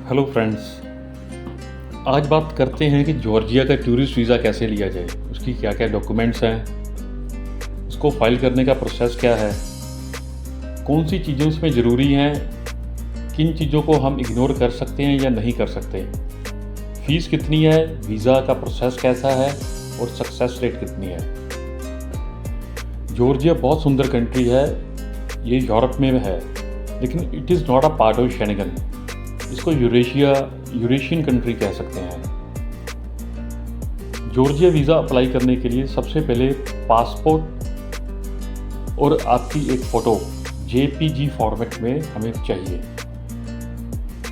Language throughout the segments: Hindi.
Hello friends. आज बात करते हैं कि जॉर्जिया का टूरिस्ट वीज़ा कैसे लिया जाए, उसकी क्या क्या डॉक्यूमेंट्स हैं, उसको फाइल करने का प्रोसेस क्या है, कौन सी चीज़ें उसमें ज़रूरी हैं, किन चीज़ों को हम इग्नोर कर सकते हैं या नहीं कर सकते, फ़ीस कितनी है, वीज़ा का प्रोसेस कैसा है और सक्सेस रेट कितनी है। जॉर्जिया बहुत सुंदर कंट्री है, ये यूरोप में है, लेकिन it is not a part of Schengen. इसको यूरेशियन कंट्री कह सकते हैं। जॉर्जिया वीज़ा अप्लाई करने के लिए सबसे पहले पासपोर्ट और आपकी एक फ़ोटो JPG फॉर्मेट में हमें चाहिए।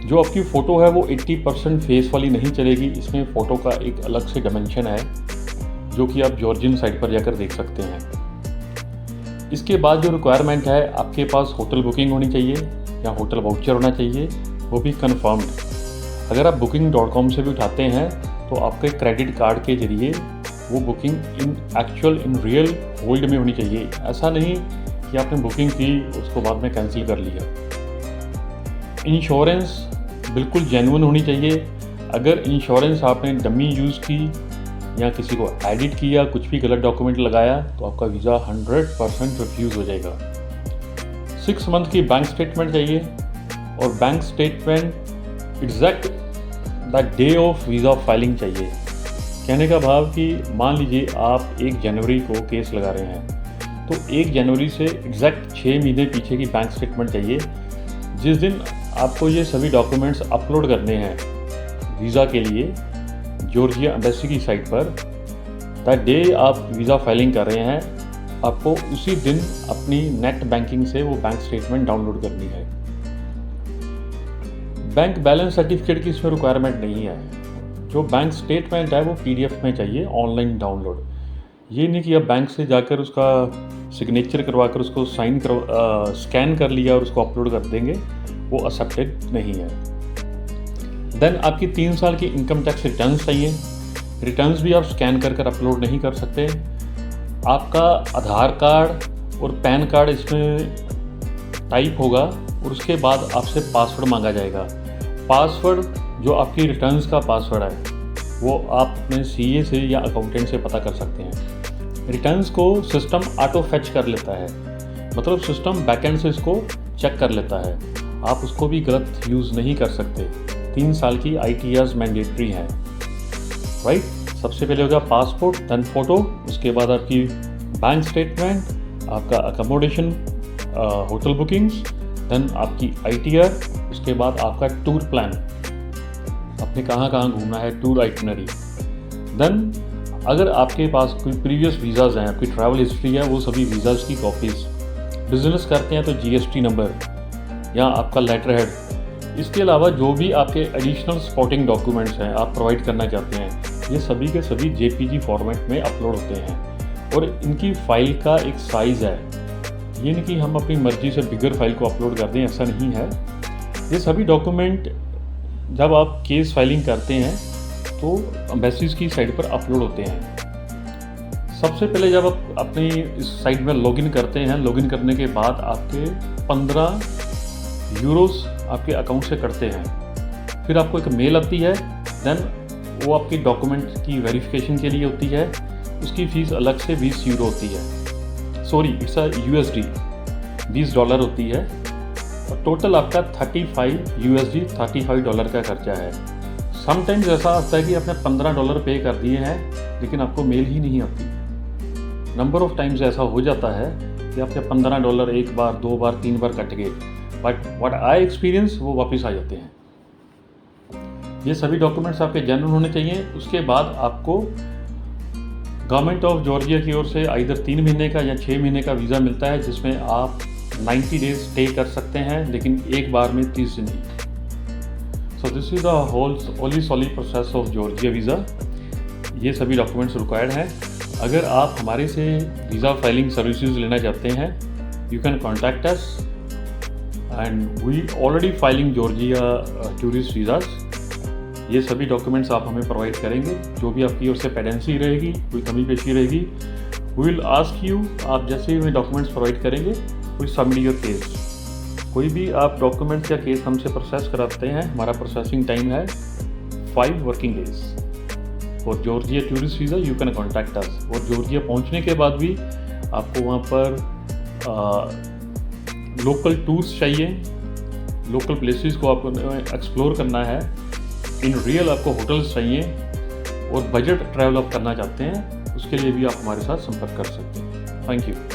जो आपकी फ़ोटो है वो 80% फेस वाली नहीं चलेगी, इसमें फ़ोटो का एक अलग से डायमेंशन है जो कि आप जॉर्जियन साइट पर जाकर देख सकते हैं। इसके बाद जो रिक्वायरमेंट है, आपके पास होटल बुकिंग होनी चाहिए या होटल वाउचर होना चाहिए, वो भी कन्फर्म्ड। अगर आप booking.com से भी उठाते हैं तो आपके क्रेडिट कार्ड के जरिए वो बुकिंग इन रियल होल्ड में होनी चाहिए। ऐसा नहीं कि आपने बुकिंग की उसको बाद में कैंसिल कर लिया। इंश्योरेंस बिल्कुल जेन्युइन होनी चाहिए। अगर इंश्योरेंस आपने डमी यूज़ की या किसी को एडिट किया, कुछ भी गलत डॉक्यूमेंट लगाया, तो आपका वीज़ा 100% रिफ्यूज़ हो जाएगा। 6 मंथ की बैंक स्टेटमेंट चाहिए और bank statement exact the day of visa filing चाहिए। कहने का भाव कि मान लीजिए आप 1 जनवरी को केस लगा रहे हैं, तो 1 जनवरी से एग्जैक्ट 6 महीने पीछे की बैंक स्टेटमेंट चाहिए। जिस दिन आपको ये सभी डॉक्यूमेंट्स अपलोड करने हैं वीज़ा के लिए जॉर्जिया एम्बेसी की साइट पर, द डे आप वीज़ा फाइलिंग कर रहे हैं, आपको उसी दिन अपनी नेट बैंकिंग से वो बैंक स्टेटमेंट डाउनलोड करनी है। बैंक बैलेंस सर्टिफिकेट की इसमें रिक्वायरमेंट नहीं है। जो बैंक स्टेटमेंट है वो PDF में चाहिए, ऑनलाइन डाउनलोड। ये नहीं कि आप बैंक से जाकर उसका सिग्नेचर करवा कर उसको स्कैन कर लिया और उसको अपलोड कर देंगे, वो एक्सेप्टेड नहीं है। देन आपकी 3 साल की इनकम टैक्स रिटर्न्स चाहिए। रिटर्न्स भी आप स्कैन कर अपलोड नहीं कर सकते। आपका आधार कार्ड और पैन कार्ड इसमें टाइप होगा और उसके बाद आपसे पासवर्ड मांगा जाएगा। पासवर्ड जो आपकी रिटर्न्स का पासवर्ड है वो आप अपने CA से या अकाउंटेंट से पता कर सकते हैं। रिटर्न्स को सिस्टम ऑटो फैच कर लेता है, मतलब सिस्टम बैकएंड से इसको चेक कर लेता है। आप उसको भी गलत यूज़ नहीं कर सकते। 3 साल की ITRs मैंडेटरी हैं, राइट। सबसे पहले होगा पासपोर्ट, देन फ़ोटो, उसके बाद आपकी बैंक स्टेटमेंट, आपका अकोमोडेशन, होटल बुकिंग्स, देन आपकी ITR, उसके बाद आपका टूर प्लान, आपने कहाँ कहाँ घूमना है, टूर आइटनरी। देन अगर आपके पास कोई प्रीवियस वीज़ाज़ हैं, आपकी ट्रैवल हिस्ट्री है, वो सभी वीज़ाज़ की कॉपीज़। बिजनेस करते हैं तो GST नंबर या आपका लेटर हेड। इसके अलावा जो भी आपके एडिशनल सपोर्टिंग डॉक्यूमेंट्स हैं आप प्रोवाइड करना चाहते हैं, ये सभी के सभी JPG फॉर्मेट में अपलोड होते हैं और इनकी फ़ाइल का एक साइज़ है। ये नहीं कि हम अपनी मर्ज़ी से बिगर फाइल को अपलोड कर दें, ऐसा नहीं है। ये सभी डॉक्यूमेंट जब आप केस फाइलिंग करते हैं तो एम्बेसीज की साइट पर अपलोड होते हैं। सबसे पहले जब आप अपनी इस साइट में लॉगिन करते हैं, लॉगिन करने के बाद आपके 15 यूरोस आपके अकाउंट से कटते हैं। फिर आपको एक मेल आती है, देन वो आपकी डॉक्यूमेंट की वेरिफिकेशन के लिए होती है। उसकी फ़ीस अलग से 20 यूरो होती है, सॉरी इट्स USD, $20 होती है। और टोटल आपका $35 का खर्चा है। समटाइम्स ऐसा आता है कि आपने $15 पे कर दिए हैं लेकिन आपको मेल ही नहीं आती। नंबर ऑफ टाइम्स ऐसा हो जाता है कि आपके $15 1 बार, 2 बार, 3 बार कट गए, बट व्हाट आई एक्सपीरियंस वो वापस आ जाते हैं। ये सभी डॉक्यूमेंट्स आपके जेन्युइन होने चाहिए। उसके बाद आपको गवर्नमेंट ऑफ जॉर्जिया की ओर से आइदर 3 महीने का या 6 महीने का वीज़ा मिलता है, जिसमें आप 90 डेज स्टे कर सकते हैं, लेकिन एक बार में 30 दिन नहीं। So this is the whole solid process of Georgia visa. ये सभी डॉक्यूमेंट्स रिक्वायर्ड हैं। अगर आप हमारे से वीज़ा फाइलिंग सर्विसेज लेना चाहते हैं, you can contact us and we already filing Georgia tourist visas. ये सभी डॉक्यूमेंट्स आप हमें प्रोवाइड करेंगे। जो भी आपकी ओर से पेंडेंसी रहेगी, कोई कमी पेशी रहेगी, वी विल आस्क यू। आप जैसे ही हमें डॉक्यूमेंट्स प्रोवाइड करेंगे, वी सबमिट योर केस। कोई भी आप डॉक्यूमेंट्स या केस हमसे प्रोसेस कराते हैं, हमारा प्रोसेसिंग टाइम है 5 वर्किंग डेज। और Georgia tourist visa you can contact अस। और जॉर्जिया पहुंचने के बाद भी आपको वहाँ पर लोकल टूर्स चाहिए, लोकल प्लेसेस को आपको एक्सप्लोर करना है, इन रियल आपको होटल्स चाहिए और बजट ट्रैवल आप करना चाहते हैं, उसके लिए भी आप हमारे साथ संपर्क कर सकते हैं। Thank you.